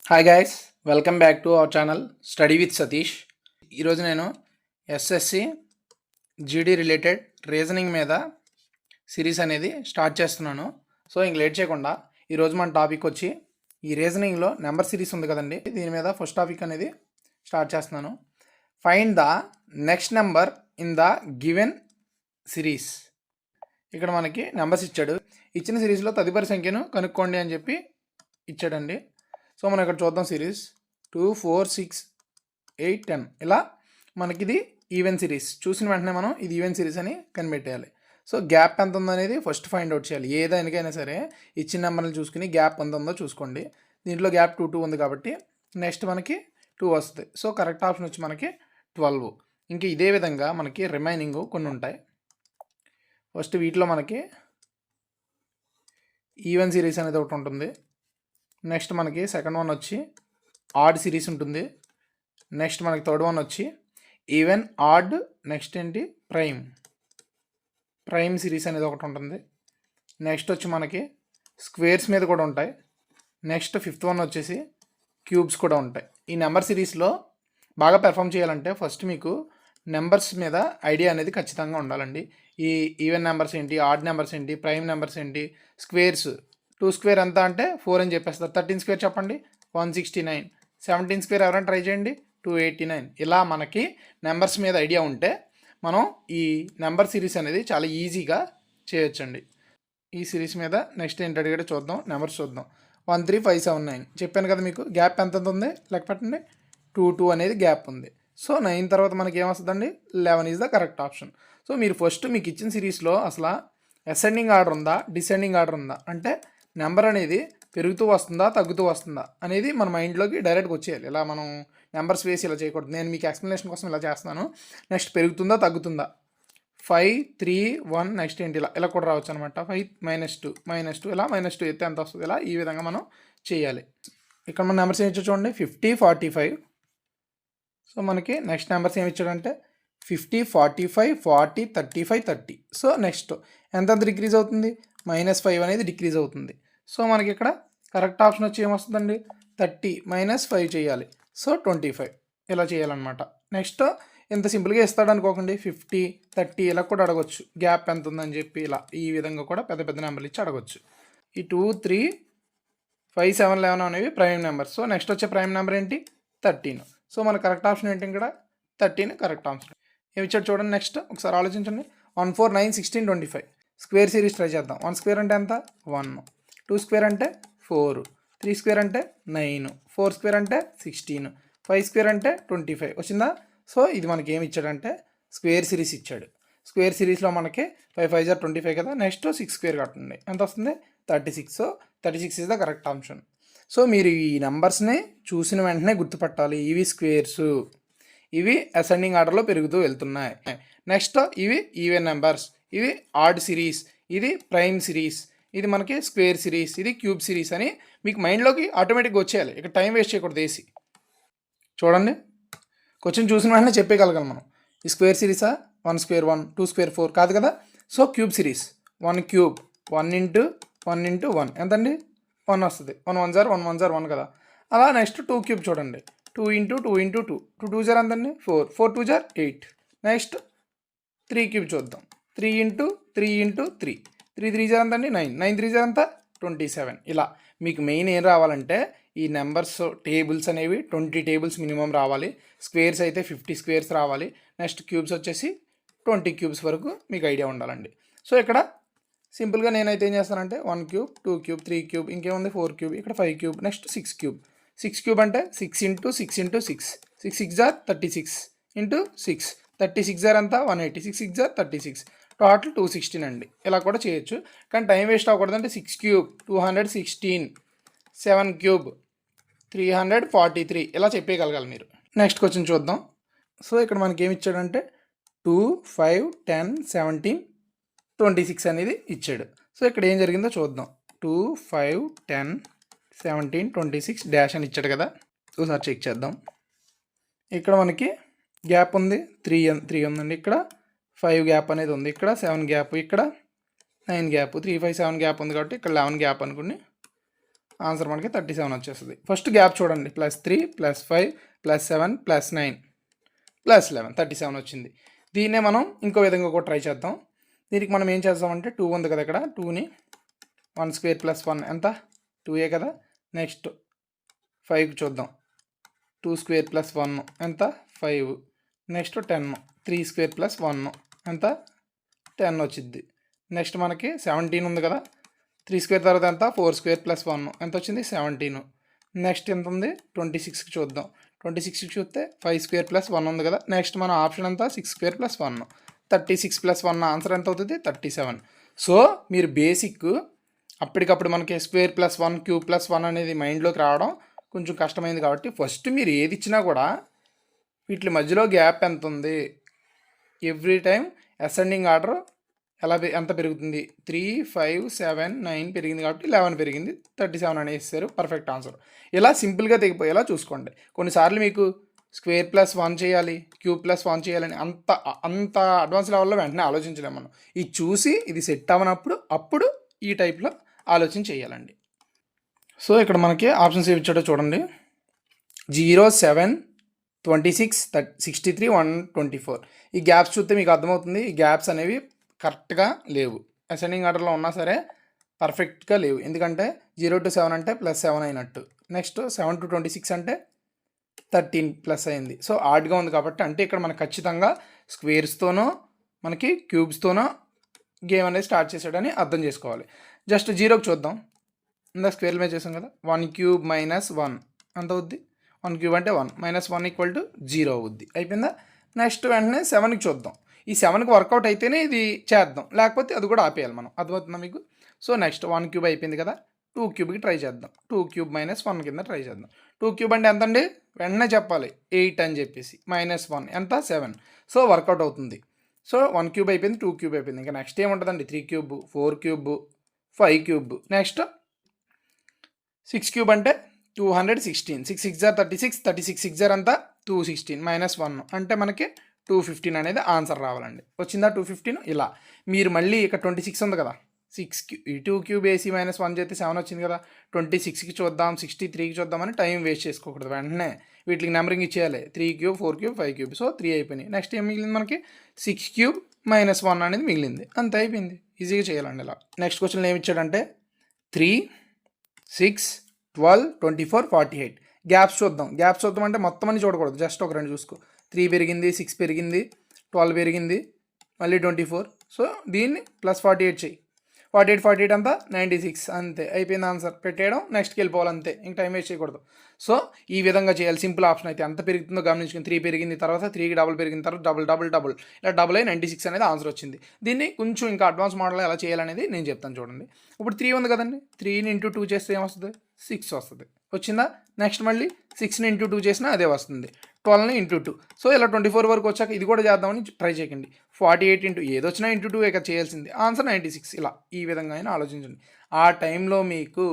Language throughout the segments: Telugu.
Hi guys, welcome back to our channel study with Satish. ఈరోజు నేను ఎస్ఎస్సి జీడీ రిలేటెడ్ రీజనింగ్ మీద సిరీస్ అనేది స్టార్ట్ చేస్తున్నాను. సో ఇంక లేట్ చేయకుండా ఈరోజు మన టాపిక్ వచ్చి ఈ రీజనింగ్లో నెంబర్ సిరీస్ ఉంది కదండి, దీని మీద ఫస్ట్ టాపిక్ అనేది స్టార్ట్ చేస్తున్నాను. Find the next number in the given series. ఇక్కడ మనకి నెంబర్స్ ఇచ్చాడు. ఇచ్చిన సిరీస్లో తదుపరి సంఖ్యను కనుక్కోండి అని చెప్పి ఇచ్చాడండి. సో మనం ఇక్కడ చూద్దాం. సిరీస్ 2, 4, 6, 8, 10 ఇలా మనకి ఇది ఈవెన్ సిరీస్. చూసిన వెంటనే మనం ఇది ఈవెన్ సిరీస్ అని కనిపెట్టేయాలి. సో గ్యాప్ ఎంత ఉందనేది ఫస్ట్ ఫైండ్ అవుట్ చేయాలి. ఏ దానికైనా సరే ఇచ్చిన నెంబర్ని చూసుకుని గ్యాప్ ఎంత ఉందో చూసుకోండి. దీంట్లో గ్యాప్ 2, 2 ఉంది కాబట్టి నెక్స్ట్ మనకి 2 వస్తుంది. సో కరెక్ట్ ఆప్షన్ వచ్చి మనకి 12. ఇంకా ఇదే విధంగా మనకి రిమైనింగ్ కొన్ని ఉంటాయి. ఫస్ట్ వీటిలో మనకి ఈవెన్ సిరీస్ అనేది ఒకటి ఉంటుంది. నెక్స్ట్ మనకి సెకండ్ వన్ వచ్చి ఆడ్ సిరీస్ ఉంటుంది. నెక్స్ట్ మనకి థర్డ్ వన్ వచ్చి ఈవెన్ ఆడ్. నెక్స్ట్ ఏంటి ప్రైమ్ సిరీస్ అనేది ఒకటి ఉంటుంది. నెక్స్ట్ వచ్చి మనకి స్క్వేర్స్ మీద కూడా ఉంటాయి. నెక్స్ట్ ఫిఫ్త్ వన్ వచ్చేసి క్యూబ్స్ కూడా ఉంటాయి. ఈ నెంబర్ సిరీస్లో బాగా పెర్ఫామ్ చేయాలంటే ఫస్ట్ మీకు నెంబర్స్ మీద ఐడియా అనేది ఖచ్చితంగా ఉండాలండి. ఈ ఈవెన్ నెంబర్స్ ఏంటి, ఆడ్ నెంబర్స్ ఏంటి, ప్రైమ్ నెంబర్స్ ఏంటి, స్క్వేర్స్. 2 స్క్వేర్ ఎంత అంటే 4 అని చెప్పేస్తారు. 13 స్క్వేర్ చెప్పండి 169. 17 స్క్వేర్ ఎవరైనా ట్రై చేయండి 289. ఇలా మనకి నెంబర్స్ మీద ఐడియా ఉంటే మనం ఈ నెంబర్ సిరీస్ అనేది చాలా ఈజీగా చేయొచ్చండి. ఈ సిరీస్ మీద నెక్స్ట్ ఏంటి అడిగాడో చూద్దాం. నెంబర్స్ చూద్దాం. 13579 చెప్పాను కదా మీకు. గ్యాప్ ఎంత ఉంది లెక్క పెట్టండి. 2 అనేది గ్యాప్ ఉంది. సో 9 తర్వాత మనకి ఏమొస్తుందండి 11 is the correct option. So మీరు ఫస్ట్ మీకు ఇచ్చిన సిరీస్లో అసలు అసెండింగ్ ఆర్డర్ ఉందా, డిసెండింగ్ ఆర్డర్ ఉందా, అంటే నెంబర్ అనేది పెరుగుతూ వస్తుందా తగ్గుతూ వస్తుందా అనేది మన మైండ్లోకి డైరెక్ట్గా వచ్చేయాలి. ఇలా మనం నెంబర్స్ వేసి ఇలా చేయకూడదు. నేను మీకు ఎక్స్ప్లెనేషన్ కోసం ఇలా చేస్తున్నాను. నెక్స్ట్ పెరుగుతుందా తగ్గుతుందా, 5, 3, 1 నెక్స్ట్ ఏంటి ఇలా కూడా రావచ్చు అనమాట. 5 -2 -2 ఇలా -2 ఎత్తే ఎంత వస్తుంది, ఇలా ఈ విధంగా మనం చేయాలి. ఇక్కడ మన నెంబర్స్ ఏమి ఇచ్చా చూడండి 50, 45. సో మనకి నెక్స్ట్ నెంబర్స్ ఏమి ఇచ్చాడంటే 50, 45, 40, 35, 30. సో నెక్స్ట్ ఎంత డిక్రీజ్ అవుతుంది, -5 అనేది డిక్రీజ్ అవుతుంది. సో మనకి ఇక్కడ కరెక్ట్ ఆప్షన్ వచ్చి ఏమొస్తుందండి 30 - 5 చేయాలి. సో 25 ఇలా చేయాలన్నమాట. నెక్స్ట్ ఇంత సింపుల్గా ఇస్తాడు అనుకోకండి. 50, 30 ఇలా కూడా అడగొచ్చు. గ్యాప్ ఎంత ఉందని చెప్పి ఇలా ఈ విధంగా కూడా పెద్ద పెద్ద నెంబర్లు ఇచ్చి అడగొచ్చు. ఈ 2, 3, 5, 7, 11 అనేవి ప్రైమ్ నెంబర్. సో నెక్స్ట్ వచ్చే ప్రైమ్ నెంబర్ ఏంటి 13. సో మన కరెక్ట్ ఆప్షన్ ఏంటి ఇక్కడ 13 కరెక్ట్ ఆప్షన్. ఏమి ఇచ్చాడు చూడండి. నెక్స్ట్ ఒకసారి ఆలోచించండి. 1, 4, 9, 16, 25 స్క్వేర్ సిరీస్ ట్రై చేద్దాం. 1 స్క్వేర్ అంటే ఎంత 1, 2 స్క్వేర్ అంటే 4, 3 స్క్వేర్ అంటే 9, 4 స్క్వేర్ అంటే 16, 5 స్క్వేర్ అంటే 25 వచ్చిందా. సో ఇది మనకి ఏమి ఇచ్చాడంటే స్క్వేర్ సిరీస్ ఇచ్చాడు. స్క్వేర్ సిరీస్లో మనకి 5, 5 = 25 కదా. నెక్స్ట్ 6 స్క్వేర్ కట్టండి ఎంత వస్తుంది 36. So 36 is the correct option. So మీరు ఈ నెంబర్స్ని చూసిన వెంటనే గుర్తుపట్టాలి. ఇవి స్క్వేర్స్, ఇవి అసెండింగ్ ఆర్డర్లో పెరుగుతూ వెళ్తున్నాయి. నెక్స్ట్ ఇవి ఈవెన్ నెంబర్స్, ఇవి ఆడ్ సిరీస్, ఇది ప్రైమ్ సిరీస్, ఇది మనకి స్క్వేర్ సిరీస్, ఇది క్యూబ్ సిరీస్ అని మీకు మైండ్లోకి ఆటోమేటిక్గా వచ్చేయాలి. ఇక టైం వేస్ట్ చేయకూడదు. వేసి చూడండి, క్వశ్చన్ చూసిన వెంటనే చెప్పేయగలగాలి మనం. ఈ స్క్వేర్ సిరీసా 1 స్క్వేర్ 1, 2 స్క్వేర్ 4 కాదు కదా. సో క్యూబ్ సిరీస్ 1 క్యూబ్ 1 × 1 × 1 ఎంతండి 1 వస్తుంది. 1 1 * 1 1 * 1 కదా. అలా నెక్స్ట్ 2 క్యూబ్ చూడండి 2 × 2 × 2 2 2 * ఎంతండి 4 4 2 = 8. నెక్స్ట్ 3 క్యూబ్ చూద్దాం 3 × 3 × 3 3 3 * ఎంతండి 9 9 3 * ఎంత 27. ఇలా మీకు మెయిన్ ఏం రావాలంటే ఈ నెంబర్స్ టేబుల్స్ అనేవి 20 టేబుల్స్ మినిమం రావాలి. స్క్వేర్స్ అయితే 50 స్క్వేర్స్ రావాలి. నెక్స్ట్ క్యూబ్స్ వచ్చేసి 20 క్యూబ్స్ వరకు మీకు ఐడియా ఉండాలండి. సో ఇక్కడ సింపుల్గా నేనైతే ఏం చేస్తానంటే 1 క్యూబ్ 2 క్యూబ్ 3 క్యూబ్ ఇంకేముంది 4 క్యూబ్ ఇక్కడ 5 క్యూబ్ నెక్స్ట్ 6 క్యూబ్ 6 క్యూబ్ అంటే 6 × 6 × 6 6 6 = 36 × 6 36 * ఎంత 180 6 6 = 36 టోటల్ 216 అండి. ఇలా కూడా చేయొచ్చు కానీ టైం వేస్ట్ అవ్వకూడదంటే 6 క్యూబ్ 216 7 క్యూబ్ 343 ఇలా చెప్పేయగలగాలి మీరు. నెక్స్ట్ క్వశ్చన్ చూద్దాం. సో ఇక్కడ మనకి ఏమి ఇచ్చాడంటే 2, 5, 10, 17, 26 అనేది ఇచ్చాడు. సో ఇక్కడ ఏం జరిగిందో చూద్దాం. 2, 5, 10, 17, 26 డాష్ అని ఇచ్చాడు కదా. ఒకసారి చెక్ చేద్దాం. ఇక్కడ మనకి గ్యాప్ ఉంది 3 ఉందండి. ఇక్కడ 5 గ్యాప్ అనేది ఉంది. ఇక్కడ 7 గ్యాప్, ఇక్కడ 9 గ్యాప్, 3, 5, 7 గ్యాప్ ఉంది కాబట్టి ఇక్కడ 11 గ్యాప్ అనుకుని ఆన్సర్ మనకి 37 వచ్చేస్తుంది. ఫస్ట్ గ్యాప్ చూడండి, +3 +5 +7 +9 +11 37 వచ్చింది. దీన్నే మనం ఇంకో విధంగా కూడా ట్రై చేద్దాం. దీనికి మనం ఏం చేద్దామంటే 2 ఉంది కదా ఇక్కడ, 2ని 1² + 1 ఎంత 2 కదా. నెక్స్ట్ 5 చూద్దాం, 2² + 1 ఎంత 5. నెక్స్ట్ 10 3² + 1 ఎంత 10 వచ్చింది. నెక్స్ట్ మనకి 17 ఉంది కదా, 3² తర్వాత ఎంత 4² + 1 ఎంత వచ్చింది 17. నెక్స్ట్ ఎంత ఉంది 26కి చూద్దాం, 26కి చూస్తే 5² + 1 ఉంది కదా. నెక్స్ట్ మన ఆప్షన్ అంతా 6² + 1 36 + 1 ఆన్సర్ ఎంత అవుతుంది 37. సో మీరు బేసిక్ అప్పటికప్పుడు మనకి స్క్వేర్ +1 క్యూబ్ +1 అనేది మైండ్లోకి రావడం కొంచెం కష్టమైంది కాబట్టి ఫస్ట్ మీరు ఏది ఇచ్చినా కూడా వీటి మధ్యలో గ్యాప్ ఎంత ఉంది, ఎవ్రీ టైం అసెండింగ్ ఆర్డర్ ఎంత పెరుగుతుంది 3 5 7 9 పెరిగింది కాబట్టి 11 పెరిగింది 37 అని వేస్తారు. Perfect answer. ఇలా సింపుల్గా తెగిపోయేలా చూసుకోండి. కొన్నిసార్లు మీకు స్క్వేర్ +1 చేయాలి, క్యూబ్ +1 చేయాలని అంత అడ్వాన్స్ లెవెల్లో వెంటనే ఆలోచించలేము మనం. ఇది చూసి ఇది సెట్ అవ్వనప్పుడు అప్పుడు ఈ టైప్లో ఆలోచన చేయాలండి. సో ఇక్కడ మనకి ఆప్షన్స్ ఏమి ఇచ్చాడో చూడండి, 0 7 26 63 124. ఈ గ్యాప్స్ చూస్తే మీకు అర్థమవుతుంది, ఈ గ్యాప్స్ అనేవి కరెక్ట్గా లేవు. అసెండింగ్ ఆర్డర్లో ఉన్నా సరే పర్ఫెక్ట్గా లేవు. ఎందుకంటే 0 to 7 అంటే +7 అయినట్టు, నెక్స్ట్ 7 to 26 అంటే 13+ అయింది. సో ఆడ్గా ఉంది కాబట్టి అంటే ఇక్కడ మనకు ఖచ్చితంగా స్క్వేర్స్తోనో మనకి క్యూబ్స్తోనో గేమ్ అనేది స్టార్ట్ చేసాడని అర్థం చేసుకోవాలి. జస్ట్ 0కి చూద్దాం, ఇందా స్క్వేర్ మీద చేసాం కదా, 1³ - 1 ఎంత అవుద్ది 1³ అంటే 1 -1 = 0 అవుద్ది. అయిపోయిందా. నెక్స్ట్ వెంటనే 7కి చూద్దాం, ఈ 7కి వర్కౌట్ అయితేనే ఇది చేద్దాం, లేకపోతే అది కూడా ఆపేయాలి మనం. అర్థమవుతుందా మీకు. సో నెక్స్ట్ 1³ అయిపోయింది కదా, 2³ ట్రై చేద్దాం, 2³ - 1 కింద ట్రై చేద్దాం. 2³ అంటే ఎంత అండి, వెంటనే చెప్పాలి 8 అని చెప్పేసి, -1 ఎంత 7. సో వర్కౌట్ అవుతుంది. సో 1³ అయిపోయింది, 2³ అయిపోయింది. ఇంకా నెక్స్ట్ ఏముంటుందండి 3³ 4³ 5³. నెక్స్ట్ 6³ అంటే 216, 6 6 36, 36 6 అంతా 216 -1 అంటే మనకి 215 అనేది ఆన్సర్ రావాలండి. వచ్చిందా 215. ఇలా మీరు మళ్ళీ ఇక్కడ 26 ఉంది కదా, 2³ వేసి -1 చేస్తే 7 వచ్చింది కదా, 26కి చూద్దాం 63కి చూద్దామని టైం వేస్ట్ చేసుకోకూడదు. వెంటనే వీటికి నెంబరింగ్ ఇచ్చేయాలి, 3³ 4³ 5³. సో 3 అయిపోయినాయి. నెక్స్ట్ ఏం మిగిలింది మనకి 6³ - 1 అనేది మిగిలింది, అంత అయిపోయింది. ఈజీగా చేయాలండి ఇలా. నెక్స్ట్ క్వశ్చన్ ఏమి ఇచ్చాడంటే 3 6 12 24 48. గ్యాప్స్ చూద్దాం అంటే మొత్తం అన్ని చూడకూడదు, జస్ట్ ఒక 2 చూసుకో. 3 పెరిగింది, 6 పెరిగింది, 12 పెరిగింది, మళ్ళీ 24. సో దీన్ని +48 చెయ్యి, 48 అంతా 96 అంతే అయిపోయింది. ఆన్సర్ పెట్టేయడం, నెక్స్ట్కి వెళ్ళిపోవాలి అంతే, ఇంక టైం వేస్ట్ చేయకూడదు. సో ఈ విధంగా చేయాలి. సింపుల్ ఆప్షన్ అయితే ఎంత పెరుగుతుందో గమనించుకుని 3 పెరిగింది, తర్వాత 3కి డబుల్ పెరిగిన తర్వాత డబుల్ ఇలా డబుల్ అయి 96 అనేది ఆన్సర్ వచ్చింది. దీన్ని కొంచెం ఇంకా అడ్వాన్స్ మోడల్ ఎలా చేయాలనేది నేను చెప్తాను చూడండి. ఇప్పుడు 3 ఉంది కదండి, 3ని × 2 చేస్తే ఏమొస్తుంది 6 వస్తుంది. వచ్చిందా. నెక్స్ట్ మళ్ళీ 6ని × 2 చేసినా అదే వస్తుంది, 12ని × 2. సో ఇలా 24 వరకు వచ్చాక ఇది కూడా చేద్దామని ట్రై చేయకండి. 48 ఏదొచ్చినా × 2 ఇక చేయాల్సింది, ఆన్సర్ 96. ఇలా ఈ విధంగా అయినా ఆలోచించండి. ఆ టైంలో మీకు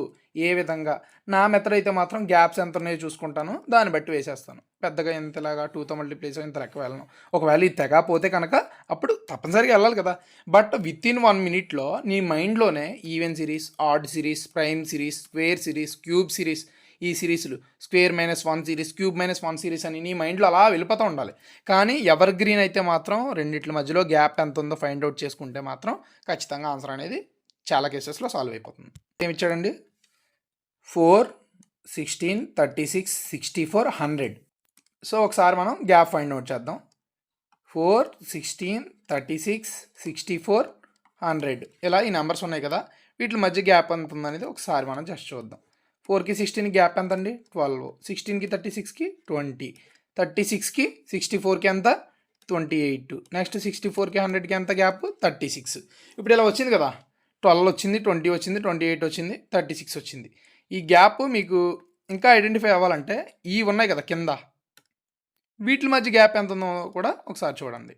ఏ విధంగా, నా మెథడ్ అయితే మాత్రం గ్యాప్స్ ఎంత ఉన్నాయో చూసుకుంటాను, దాన్ని బట్టి వేసేస్తాను. పెద్దగా ఇంతలాగా 2తో మల్టిప్లేస్ ఇంత లెక్క వెళ్ళను. ఒకవేళ ఇది తెగపోతే కనుక అప్పుడు తప్పనిసరిగా వెళ్ళాలి కదా. బట్ వితిన్ 1 మినిట్లో నీ మైండ్లోనే even series, odd series, prime series, square series, cube series, ఈ సిరీస్లు స్క్వేర్ -1 సిరీస్, క్యూబ్ -1 సిరీస్ అని నీ మైండ్లో అలా వెళ్ళిపోతూ ఉండాలి. కానీ ఎవర్ గ్రీన్ అయితే మాత్రం రెండిట్ల మధ్యలో గ్యాప్ ఎంత ఉందో ఫైండ్ అవుట్ చేసుకుంటే మాత్రం ఖచ్చితంగా ఆన్సర్ అనేది చాలా కేసెస్లో సాల్వ్ అయిపోతుంది. ఏమి ఇచ్చాడండి 4 16 36 64 100. సో ఒకసారి మనం గ్యాప్ ఫైండ్ అవుట్ చేద్దాం. 4 16 36 64 100 ఇలా ఈ నెంబర్స్ ఉన్నాయి కదా, వీటి మధ్య గ్యాప్ ఎంత ఉందనేది ఒకసారి మనం జస్ట్ చూద్దాం. 4కి 16కి గ్యాప్ ఎంత అండి 12, 16కి 36కి 20, 36కి 64కి ఎంత 28, నెక్స్ట్ 64కి 100కి ఎంత గ్యాప్ 36. ఇప్పుడు ఇలా వచ్చింది కదా, 12 వచ్చింది, 20 వచ్చింది, 28 వచ్చింది, 36 వచ్చింది. ఈ గ్యాప్ మీకు ఇంకా ఐడెంటిఫై అవ్వాలంటే ఈ ఉన్నాయి కదా కింద, వీటి మధ్య గ్యాప్ ఎంత ఉందో కూడా ఒకసారి చూడండి.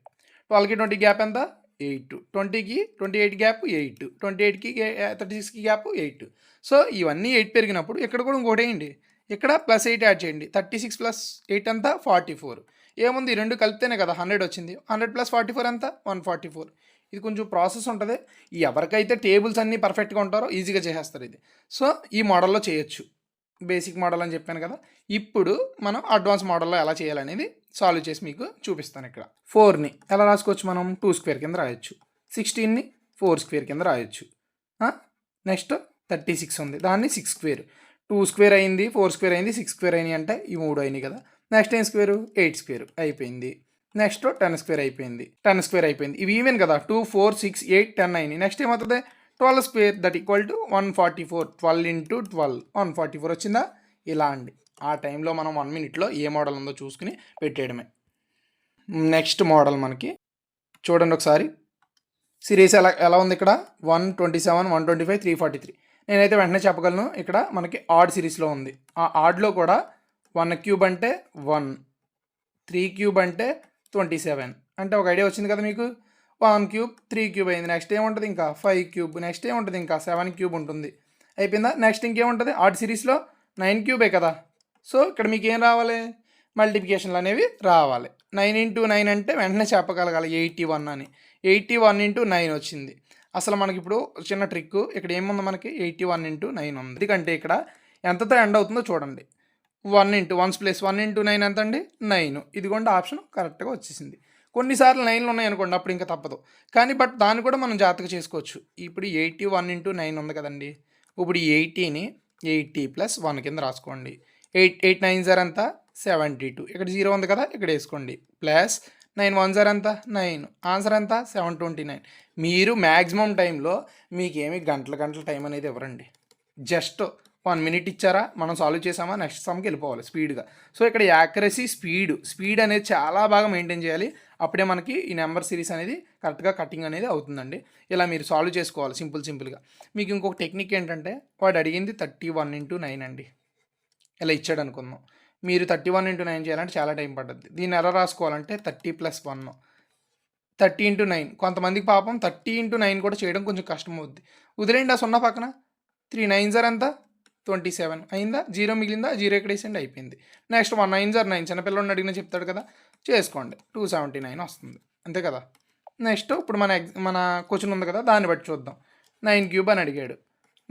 12కి 20 గ్యాప్ ఎంత 8, 20కి 28 గ్యాప్ 8, 28కి 36కి గ్యాప్ 8. సో ఇవన్నీ 8 పెరిగినప్పుడు ఇక్కడ కూడా ఇంకోటి వేయండి, ఇక్కడ +8 యాడ్ చేయండి. 36 + 8 అంతా 44. ఏముంది, 2 కలిపితేనే కదా 100 వచ్చింది. 100 + 44 ఎంత 144. ఇది కొంచెం ప్రాసెస్ ఉంటుంది. ఎవరికైతే టేబుల్స్ అన్నీ పర్ఫెక్ట్గా ఉంటారో ఈజీగా చేసేస్తారు ఇది. సో ఈ మోడల్లో చేయొచ్చు. బేసిక్ మోడల్ అని చెప్పాను కదా. ఇప్పుడు మనం అడ్వాన్స్ మోడల్లో ఎలా చేయాలనేది సాల్వ్ చేసి మీకు చూపిస్తాను. ఇక్కడ 4ని ఎలా రాసుకోవచ్చు, మనం 2 స్క్వేర్ కింద రాయొచ్చు. 16ని 4 స్క్వేర్ కింద రాయొచ్చు. నెక్స్ట్ 36 ఉంది, దాన్ని 6 స్క్వేర్. 2 స్క్వేర్ అయింది, 4 స్క్వేర్ అయింది, 6 స్క్వేర్ అయినాయి అంటే ఈ 3 అయినాయి కదా. నెక్స్ట్ ఏం స్క్వేర్, 8 స్క్వేర్ అయిపోయింది. నెక్స్ట్ 10 స్క్వేర్ అయిపోయింది, 10 స్క్వేర్ అయిపోయింది. ఇవి ఈవెన్ కదా, 2 4 6 8 10 అయినాయి. నెక్స్ట్ ఏమవుతుంది, 12 square that equal to 144. 12 into 12 144 వచ్చిందా. ఇలా అండి. ఆ టైంలో మనం 1 మినిట్లో ఏ మోడల్ ఉందో చూసుకుని పెట్టేయడమే. నెక్స్ట్ మోడల్ మనకి చూడండి ఒకసారి. సిరీస్ ఎలా ఉంది ఇక్కడ, 127 125 343. నేనైతే వెంటనే చెప్పగలను, ఇక్కడ మనకి ఆడ్ సిరీస్లో ఉంది. ఆ ఆడ్లో కూడా 1 క్యూబ్ అంటే 1, 3 క్యూబ్ అంటే 27. అంటే ఒక ఐడియా వచ్చింది కదా మీకు. 1 క్యూబ్ 3 క్యూబ్ అయింది. నెక్స్ట్ ఏముంటుంది, ఇంకా 5 క్యూబ్. నెక్స్ట్ ఏముంటుంది, ఇంకా 7 క్యూబ్ ఉంటుంది. అయిపోయిందా. నెక్స్ట్ ఇంకేముంటుంది, ఆడ్ సిరీస్లో 9 క్యూబే కదా. సో ఇక్కడ మీకు ఏం రావాలి, మల్టిప్లికేషన్లు అనేవి రావాలి. 9 ఇంటూ 9 అంటే వెంటనే చెప్పగలగాలి 81 అని. 81 ఇంటూ 9 వచ్చింది. అసలు మనకి ఇప్పుడు చిన్న ట్రిక్, ఇక్కడ ఏముంది మనకి 81 ఇంటూ 9 ఉంది. ఎందుకంటే ఇక్కడ ఎంతతో ఎండ్ అవుతుందో చూడండి. 1 ఇంటూ 1 ప్లస్ 1 ఇంటూ 9 ఎంత అండి, 9. ఇదిగోండి ఆప్షన్ కరెక్ట్గా వచ్చేసింది. కొన్నిసార్లు 9లు ఉన్నాయి అనుకోండి, అప్పుడు ఇంకా తప్పదు. కానీ బట్ దాన్ని కూడా మనం జాగ్రత్తగా చేసుకోవచ్చు. ఇప్పుడు 81 ఇంటూ 9 ఉంది కదండి. ఇప్పుడు 80ని 80 ప్లస్ 1 కింద రాసుకోండి. 8 9 సార్ అంతా 72. ఇక్కడ 0 ఉంది కదా, ఇక్కడ వేసుకోండి. ప్లస్ 9 1 సార్ అంతా 9. ఆన్సర్ ఎంత, 729. మీరు మ్యాక్సిమం టైంలో మీకేమి గంటల టైం అనేది ఇవ్వరండి. జస్ట్ 1 మినిట్ ఇచ్చారా, మనం సాల్వ్ చేసామా, నెక్స్ట్ సమ్కి వెళ్ళిపోవాలి స్పీడ్గా. సో ఇక్కడ యాక్యురసీ, స్పీడ్ అనేది చాలా బాగా మెయింటైన్ చేయాలి. అప్పుడే మనకి ఈ నెంబర్ సిరీస్ అనేది కరెక్ట్గా కటింగ్ అనేది అవుతుందండి. ఇలా మీరు సాల్వ్ చేసుకోవాలి సింపుల్గా. మీకు ఇంకొక టెక్నిక్ ఏంటంటే, వాడు అడిగింది 31 ఇంటూ 9 అండి. ఇలా ఇచ్చాడు అనుకుందాం. మీరు 31 ఇంటూ 9 చేయాలంటే చాలా టైం పడుతుంది. దీన్ని ఎలా రాసుకోవాలంటే 30 ప్లస్ 1, 30 ఇంటూ 9. కొంతమందికి పాపం 30 ఇంటూ 9 కూడా చేయడం కొంచెం కష్టం అవుద్ది. వదిలేండి ఆ 0 పక్కన. 3 9 సార్ ఎంత, 27 అయిందా. 0 మిగిలిందా, 0 ఎక్కడ వేసేయండి, అయిపోయింది. Next 1 9 sir 9. చిన్నపిల్లడిని అడిగినా చెప్తాడు కదా, చేసుకోండి. 279 వస్తుంది, అంతే కదా. నెక్స్ట్ ఇప్పుడు మన క్వశ్చన్ ఉంది కదా, దాన్ని బట్టి చూద్దాం. 9 క్యూబ్ అని అడిగాడు.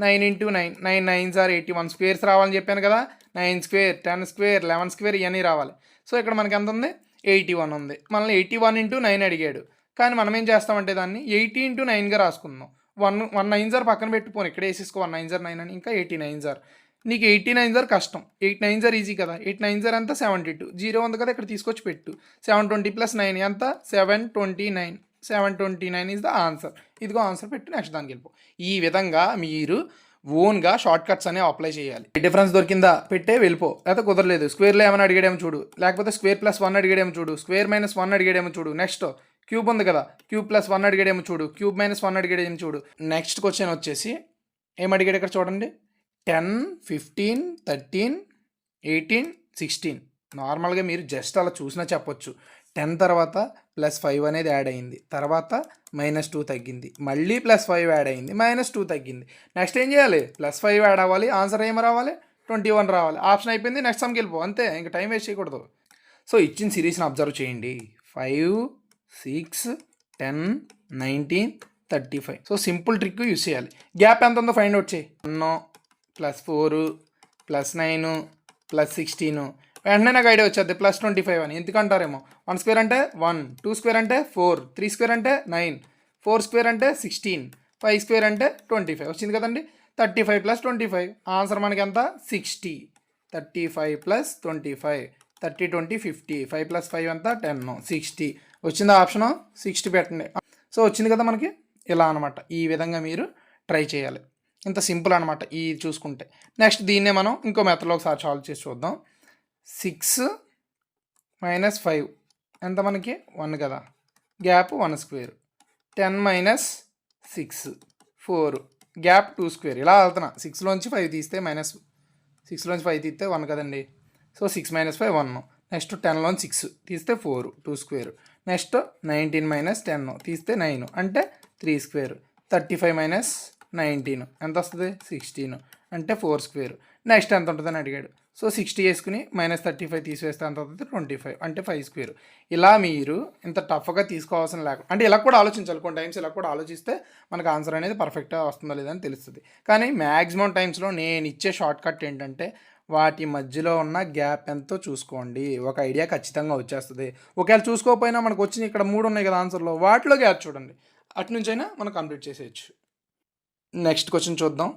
9 ఇంటూ 9, 9 9 సార్ 81 స్క్వేర్స్ రావాలని చెప్పాను కదా. 9 స్క్వేర్ 10 స్క్వేర్ 11 స్క్వేర్ ఇవన్నీ రావాలి. సో ఇక్కడ మనకి ఎంత ఉంది, 81 ఉంది. మనల్ని 81 ఇంటూ 9 అడిగాడు. కానీ మనం ఏం చేస్తామంటే దాన్ని 80 ఇంటూ 9గా రాసుకుందాం. 1 9 సార్ పక్కన పెట్టుకోని ఇక్కడ వేసేసుకో, 1 9 సార్ 9 అని. ఇంకా 89 సార్. నీకు 89 సార్ కష్టం, 8 9 సార్ ఈజీ కదా. 8 9 సార్ అంతా 72. 0 ఉంది కదా, ఇక్కడ తీసుకొచ్చి పెట్టు. 720 ప్లస్ 9 ఎంత, 729. 729 ఈజ్ ద ఆన్సర్. ఇదిగో ఆన్సర్ పెట్టు, నెక్స్ట్ దానికి వెళ్ళిపో. ఈ విధంగా మీరు ఓన్గా షార్ట్ కట్స్ అనేవి అప్లై చేయాలి. డిఫరెన్స్ దొరికిందా పెట్టే వెళ్ళిపో, లేకపోతే కుదరలేదు స్క్వేర్లో ఏమైనా అడిగాడేమో చూడు, లేకపోతే స్క్వేర్ ప్లస్ 1 అడిగాడేమో చూడు, స్క్వేర్ మైనస్ 1 అడిగాడేమో చూడు. నెక్స్ట్ క్యూబ్ ఉంది కదా, క్యూబ్ ప్లస్ 1 అడిగాడేమో చూడు, క్యూబ్ మైనస్ 1 అడిగాడేమో చూడు. నెక్స్ట్ క్వశ్చన్ వచ్చేసి ఏం అడిగాడు ఇక్కడ చూడండి, 10 15 13 18 16. నార్మల్గా మీరు జస్ట్ అలా చూసినా చెప్పొచ్చు. 10 తర్వాత ప్లస్ 5 అనేది యాడ్ అయింది, తర్వాత -2 తగ్గింది, మళ్ళీ ప్లస్ 5 యాడ్ అయింది, -2 తగ్గింది. నెక్స్ట్ ఏం చేయాలి, ప్లస్ 5 యాడ్ అవ్వాలి, ఆన్సర్ ఏమి రావాలి, 21 రావాలి. ఆప్షన్ అయిపోయింది, నెక్స్ట్ సమ్కి వెళ్ళిపో, అంతే. ఇంకా టైం వేస్ట్ చేయకూడదు. సో ఇచ్చిన సిరీస్ని అబ్జర్వ్ చేయండి. 5 6 10 19 35. సో సింపుల్ ట్రిక్ యూస్ చేయాలి. గ్యాప్ ఎంత ఉందో ఫైండ్ అవుట్ చేయి. 1 ప్లస్ 4 ప్లస్ 9 ప్లస్ 16. వెంటనే నాకు ఐడియా వచ్చేది ప్లస్ 25 అని. ఎందుకంటారేమో, 1 స్క్వేర్ అంటే 1, 2 స్క్వేర్ అంటే 4, 3 స్క్వేర్ అంటే 9, 4 స్క్వేర్ అంటే 16, 5 స్క్వేర్ అంటే 25 వచ్చింది కదండి. 35 ప్లస్ 25 ఆన్సర్ మనకి ఎంత, 60. 35 ప్లస్ 25, 30 20 50, 5 ప్లస్ 5 ఎంత 10, 60 వచ్చింది. ఆప్షన్ 60 పెట్టండి. సో వచ్చింది కదా మనకి. ఇలా అనమాట, ఈ విధంగా మీరు ట్రై చేయాలి. ఇంత సింపుల్ అనమాట ఈ చూసుకుంటే. నెక్స్ట్ దీన్నే మనం ఇంకో మెథడ్లో ఒకసారి సాల్వ్ చేసి చూద్దాం. 6 మైనస్ 5 ఎంత మనకి 1 కదా, gap 1 square. 10 minus 6 4, gap 2 square. ఇలా వెళ్తున్నా, 6లోంచి 5 తీస్తే 6లోంచి 5 తీస్తే 1 కదండి. So 6 minus 5 1. నెక్స్ట్ 10లోంచి 6 తీస్తే 4 2 స్క్వేర్. నెక్స్ట్ 19 మైనస్ 10 తీస్తే 9 అంటే 3 స్క్వేర్. 35 మైనస్ 19 ఎంత వస్తుంది, 16 అంటే 4 స్క్వేర్. నెక్స్ట్ ఎంత ఉంటుందని అడిగాడు. సో 60 వేసుకుని -35 తీసివేస్తే ఎంత అవుతుంది 25 అంటే 5 స్క్వేర్. ఇలా మీరు ఇంత టఫ్గా తీసుకోవాల్సిన లేకుండా అంటే ఇలా కూడా ఆలోచించాలి, కొన్ని టైమ్స్ ఇలా కూడా ఆలోచిస్తే మనకు ఆన్సర్ అనేది పర్ఫెక్ట్గా వస్తుందా లేదని తెలుస్తుంది. కానీ మ్యాక్సిమం టైమ్స్లో నేను ఇచ్చే షార్ట్ కట్ ఏంటంటే వాటి మధ్యలో ఉన్న గ్యాప్ ఎంతో చూసుకోండి, ఒక ఐడియా ఖచ్చితంగా వచ్చేస్తుంది. ఒకవేళ చూసుకోకపోయినా మనకు వచ్చిన ఇక్కడ 3 ఉన్నాయి కదా ఆన్సర్లో, వాటిలో గ్యాప్ చూడండి, అటు నుంచి అయినా మనం కంప్లీట్ చేసేయచ్చు. నెక్స్ట్ క్వశ్చన్ చూద్దాం.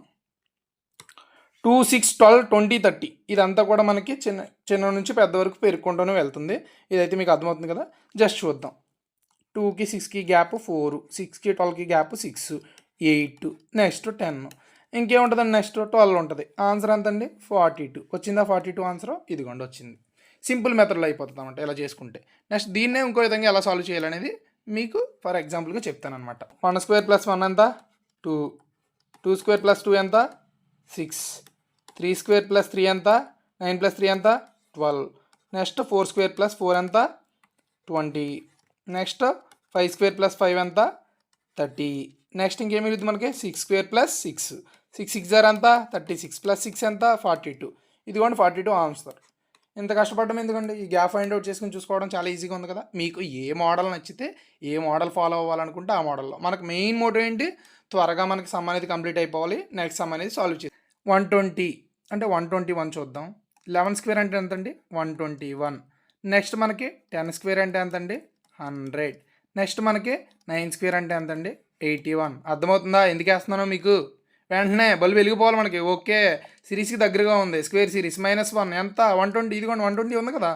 2, 6, 12, 20, 30 ఇదంతా కూడా మనకి చిన్న నుంచి పెద్ద వరకు పెరుగుకుంటూనే వెళ్తుంది. ఇదైతే మీకు అర్థమవుతుంది కదా. జస్ట్ చూద్దాం. 2కి 6కి గ్యాప్ 4, 6కి 12కి గ్యాప్ 6, 8, నెక్స్ట్ 10. ఇంకేముంటుందండి, నెక్స్ట్ 12 ఉంటుంది. ఆన్సర్ ఎంతండి 42. వచ్చిందా 42 ఆన్సర్? ఇదిగోండి వచ్చింది. సింపుల్ మెథడ్లో అయిపోతుంది అనమాట ఇలా చేసుకుంటే. నెక్స్ట్ దీన్నే ఇంకో విధంగా ఎలా సాల్వ్ చేయాలనేది మీకు ఫర్ ఎగ్జాంపుల్గా చెప్తాను అనమాట. 1 స్క్వేర్ ప్లస్ 1 ఎంత 2, 2 స్క్వేర్ ప్లస్ 2 ఎంత 6, 3 స్క్వేర్ ప్లస్ 3 ఎంత 9 ప్లస్ 3 ఎంత 12. నెక్స్ట్ 4 స్క్వేర్ ప్లస్ 4 ఎంత 20. నెక్స్ట్ 5 స్క్వేర్ ప్లస్ 5 ఎంత 30. నెక్స్ట్ ఇంకేమి మిగులుతుంది మనకి 6 స్క్వేర్ ప్లస్ 6, 6 6 జార్ ఎంత 36 ప్లస్ 6 ఎంత 42. ఇదిగోండి 42 ఆన్సర్. ఇంత కష్టపడడం ఎందుకండి, ఈ గ్యాప్ ఫైండ్ అవుట్ చేసుకుని చూసుకోవడం చాలా ఈజీగా ఉంది కదా. మీకు ఏ మోడల్ నచ్చితే, ఏ మోడల్ ఫాలో అవ్వాలనుకుంటే ఆ మోడల్లో. మనకు మెయిన్ మోటివ్ ఏంటి, త్వరగా మనకి సమ్ అనేది కంప్లీట్ అయిపోవాలి, నెక్స్ట్ సమ్ అనేది సాల్వ్ చేయాలి. 120 అంటే 121 చూద్దాం. 11 స్క్వేర్ అంటే ఎంత అండి 121. నెక్స్ట్ మనకి 10 స్క్వేర్ అంటే ఎంత అండి 100. నెక్స్ట్ మనకి 9 స్క్వేర్ అంటే ఎంత అండి 81. అర్థమవుతుందా ఎందుకు వేస్తున్నానో మీకు? వెంటనే బల్బు వెలిగిపోవాలి మనకి. ఓకే, సిరీస్కి దగ్గరగా ఉంది. స్క్వేర్ సిరీస్ -1 ఎంత 120. ఇదిగోండి 120 ఉంది కదా.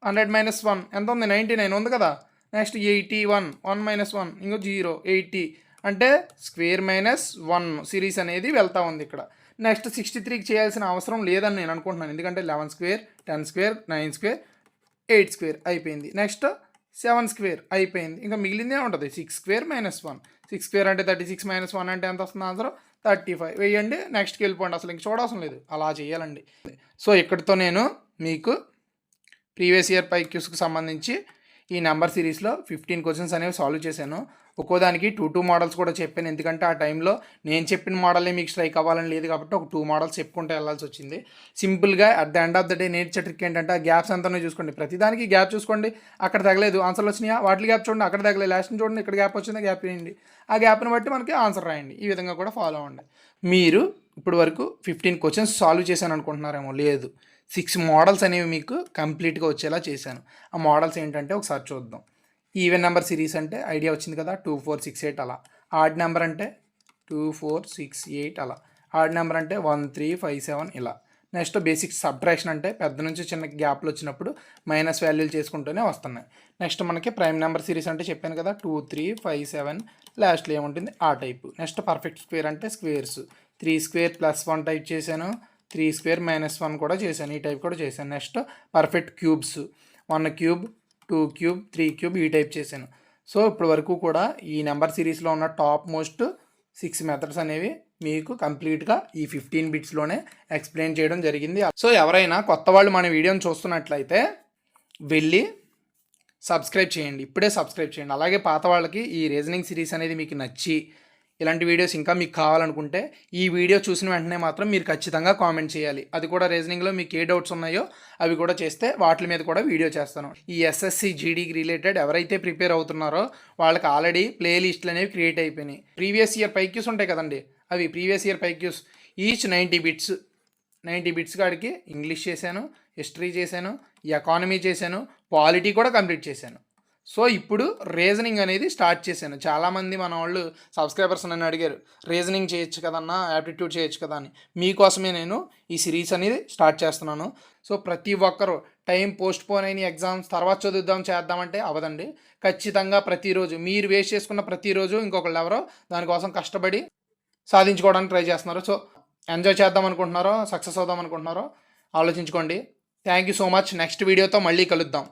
100 - 1 ఎంత ఉంది 99 ఉంది కదా. నెక్స్ట్ 81, 1 - 1 ఇంకో 0, 80 అంటే స్క్వేర్ -1 సిరీస్ అనేది వెళ్తూ ఉంది ఇక్కడ. నెక్స్ట్ 63కి చేయాల్సిన అవసరం లేదని నేను అనుకుంటున్నాను, ఎందుకంటే 11 స్క్వేర్ 10 స్క్వేర్ 9 స్క్వేర్ 8 స్క్వేర్ అయిపోయింది. నెక్స్ట్ 7 స్క్వేర్ అయిపోయింది. ఇంకా మిగిలిందే ఉంటుంది 6 స్క్వేర్ -1. 6 స్క్వేర్ అంటే 36 - 1 అంటే ఎంత వస్తుంది ఆన్సర్ 35. వేయండి, నెక్స్ట్కి వెళ్ళిపోండి, అసలు ఇంక చూడవసరం లేదు, అలా చేయాలండి. సో ఇక్కడితో నేను మీకు ప్రీవియస్ ఇయర్ పైక్యూస్కి సంబంధించి ఈ నెంబర్ సిరీస్లో 15 క్వశ్చన్స్ అనేవి సాల్వ్ చేశాను. ఒక్కోదానికి 2 మోడల్స్ కూడా చెప్పాను, ఎందుకంటే ఆ టైంలో నేను చెప్పిన మోడలే మీకు స్ట్రైక్ అవ్వాలని లేదు కాబట్టి ఒక 2 మోడల్స్ చెప్పుకుంటూ వెళ్ళాల్సి వచ్చింది. సింపుల్గా at the end of the day నేర్చే ట్రిక్ ఏంటంటే ఆ గ్యాప్స్ అంతా చూసుకోండి. ప్రతిదానికి గ్యాప్ చూసుకోండి, అక్కడ తగలేదు ఆన్సర్లు వచ్చినాయా వాటి గ్యాప్ చూడండి, అక్కడ తగలేదు లాస్ట్ని చూడండి, ఇక్కడ గ్యాప్ వచ్చిందా గ్యాప్ వేయండి, ఆ గ్యాప్ని బట్టి మనకి ఆన్సర్ రాయండి. ఈ విధంగా కూడా ఫాలో అవ్వండి. మీరు ఇప్పుడు వరకు 15 క్వశ్చన్స్ సాల్వ్ చేశాను అనుకుంటున్నారేమో, లేదు 6 మోడల్స్ అనేవి మీకు కంప్లీట్గా వచ్చేలా చేశాను. ఆ మోడల్స్ ఏంటంటే ఒకసారి చూద్దాం. ఈవెన్ నెంబర్ సిరీస్ అంటే ఐడియా వచ్చింది కదా, 2 4 6 8 అలా. ఆడ్ నెంబర్ అంటే 2 4 6 8 అలా. ఆడ్ నెంబర్ అంటే 1 3 5 7 ఇలా. నెక్స్ట్ బేసిక్ సబ్ట్రాక్షన్ అంటే పెద్ద నుంచి చిన్న గ్యాప్లు వచ్చినప్పుడు మైనస్ వాల్యూలు చేసుకుంటూనే వస్తున్నాయి. నెక్స్ట్ మనకి ప్రైమ్ నెంబర్ సిరీస్ అంటే చెప్పాను కదా, 2 3 5 7 లాస్ట్లో ఏముంటుంది ఆ టైపు. నెక్స్ట్ పర్ఫెక్ట్ స్క్వేర్ అంటే స్క్వేర్స్ 3 స్క్వేర్ ప్లస్ 1 టైప్ చేశాను, 3 స్క్వేర్ -1 కూడా చేశాను, ఈ టైప్ కూడా చేశాను. Next perfect cubes 1 cube 2 cube 3 cube ఈ టైప్ చేశాను. సో ఇప్పటి వరకు కూడా ఈ నెంబర్ సిరీస్లో ఉన్న టాప్ మోస్ట్ 6 మెథడ్స్ అనేవి మీకు కంప్లీట్గా ఈ 15 బిట్స్లోనే ఎక్స్ప్లెయిన్ చేయడం జరిగింది. సో ఎవరైనా కొత్త వాళ్ళు మన వీడియోని చూస్తున్నట్లయితే వెళ్ళి సబ్స్క్రైబ్ చేయండి, ఇప్పుడే సబ్స్క్రైబ్ చేయండి. అలాగే పాత వాళ్ళకి ఈ రీజనింగ్ సిరీస్ అనేది మీకు నచ్చి ఇలాంటి వీడియోస్ ఇంకా మీకు కావాలనుకుంటే ఈ వీడియో చూసిన వెంటనే మాత్రం మీరు ఖచ్చితంగా కామెంట్ చేయాలి. అది కూడా రీజనింగ్లో మీకు ఏ డౌట్స్ ఉన్నాయో అవి కూడా చేస్తే వాటి మీద కూడా వీడియో చేస్తాను. ఈ ఎస్ఎస్సి జీడీకి రిలేటెడ్ ఎవరైతే ప్రిపేర్ అవుతున్నారో వాళ్ళకి ఆల్రెడీ ప్లేలిస్ట్లు అనేవి క్రియేట్ అయిపోయినాయి. ప్రీవియస్ ఇయర్ పైక్యూస్ ఉంటాయి కదండి, అవి ప్రీవియస్ ఇయర్ పైక్యూస్ ఈచ్ 90 బిట్స్ కాడికి ఇంగ్లీష్ చేశాను, హిస్టరీ చేశాను, ఎకానమీ చేశాను, పాలిటీ కూడా కంప్లీట్ చేశాను. సో ఇప్పుడు రీజనింగ్ అనేది స్టార్ట్ చేశాను. చాలామంది మన వాళ్ళు సబ్స్క్రైబర్స్ నన్ను అడిగారు, రీజనింగ్ చేయొచ్చు కదన్నా, యాప్టిట్యూడ్ చేయొచ్చు కదా అని. మీకోసమే నేను ఈ సిరీస్ అనేది స్టార్ట్ చేస్తున్నాను. సో ప్రతి ఒక్కరు టైం పోస్ట్ పోన్ అయిన ఎగ్జామ్స్ తర్వాత చదువుదాం చేద్దామంటే అవ్వదండి. ఖచ్చితంగా ప్రతిరోజు మీరు వేస్ట్ చేసుకున్న ప్రతిరోజు ఇంకొకళ్ళు ఎవరో దానికోసం కష్టపడి సాధించుకోవడానికి ట్రై చేస్తున్నారు. సో ఎంజాయ్ చేద్దాం అనుకుంటున్నారో, సక్సెస్ అవుదాం అనుకుంటున్నారో ఆలోచించుకోండి. Thank you so much. Next వీడియోతో మళ్ళీ కలుద్దాం.